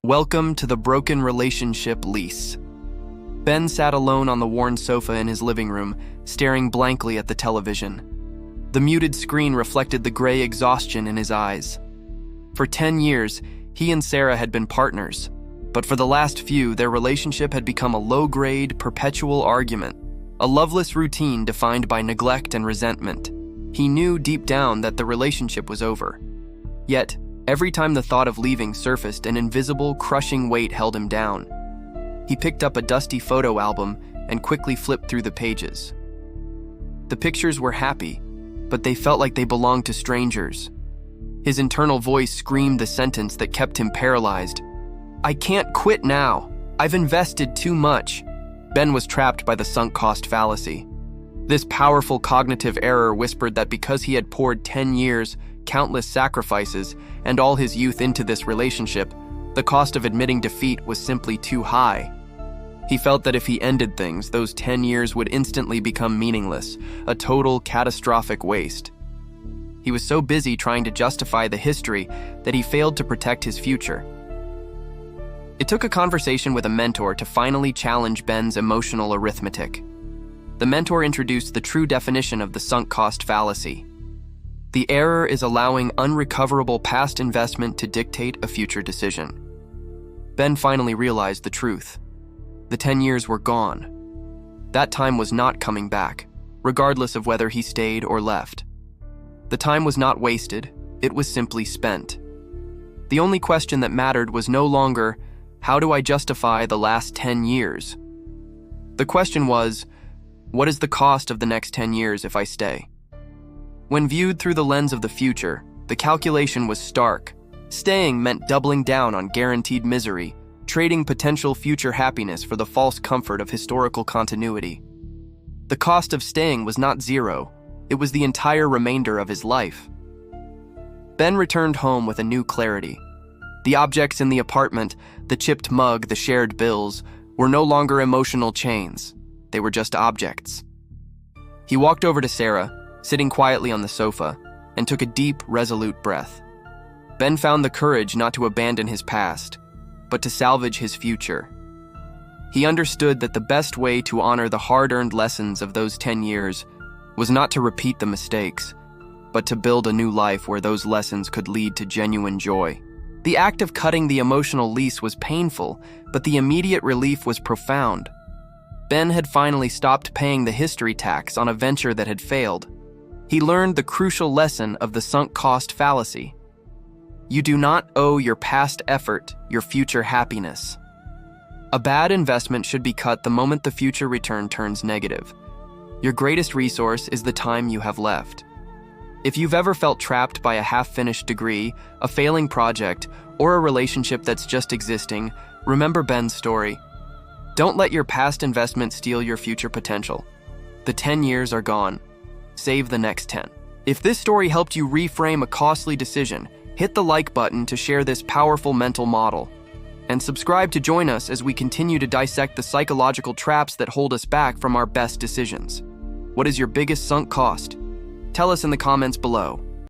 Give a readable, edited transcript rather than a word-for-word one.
Welcome to the Broken Relationship Lease. Ben sat alone on the worn sofa in his living room, staring blankly at the television. The muted screen reflected the gray exhaustion in his eyes. For 10 years, he and Sarah had been partners, but for the last few, their relationship had become a low-grade, perpetual argument, a loveless routine defined by neglect and resentment. He knew deep down that the relationship was over. Yet, every time the thought of leaving surfaced, an invisible, crushing weight held him down. He picked up a dusty photo album and quickly flipped through the pages. The pictures were happy, but they felt like they belonged to strangers. His internal voice screamed the sentence that kept him paralyzed. "I can't quit now. I've invested too much." Ben was trapped by the sunk cost fallacy. This powerful cognitive error whispered that because he had poured 10 years, countless sacrifices, and all his youth into this relationship, the cost of admitting defeat was simply too high. He felt that if he ended things, those 10 years would instantly become meaningless, a total catastrophic waste. He was so busy trying to justify the history that he failed to protect his future. It took a conversation with a mentor to finally challenge Ben's emotional arithmetic. The mentor introduced the true definition of the sunk cost fallacy. The error is allowing unrecoverable past investment to dictate a future decision. Ben finally realized the truth. The 10 years were gone. That time was not coming back, regardless of whether he stayed or left. The time was not wasted, it was simply spent. The only question that mattered was no longer, how do I justify the last 10 years? The question was, what is the cost of the next 10 years if I stay? When viewed through the lens of the future, the calculation was stark. Staying meant doubling down on guaranteed misery, trading potential future happiness for the false comfort of historical continuity. The cost of staying was not zero, it was the entire remainder of his life. Ben returned home with a new clarity. The objects in the apartment, the chipped mug, the shared bills, were no longer emotional chains. They were just objects. He walked over to Sarah, sitting quietly on the sofa, and took a deep, resolute breath. Ben found the courage not to abandon his past, but to salvage his future. He understood that the best way to honor the hard-earned lessons of those 10 years was not to repeat the mistakes, but to build a new life where those lessons could lead to genuine joy. The act of cutting the emotional lease was painful, but the immediate relief was profound. Ben had finally stopped paying the history tax on a venture that had failed. He learned the crucial lesson of the sunk cost fallacy. You do not owe your past effort your future happiness. A bad investment should be cut the moment the future return turns negative. Your greatest resource is the time you have left. If you've ever felt trapped by a half-finished degree, a failing project, or a relationship that's just existing, remember Ben's story. Don't let your past investment steal your future potential. The 10 years are gone. Save the next 10. If this story helped you reframe a costly decision, hit the like button to share this powerful mental model. And subscribe to join us as we continue to dissect the psychological traps that hold us back from our best decisions. What is your biggest sunk cost? Tell us in the comments below.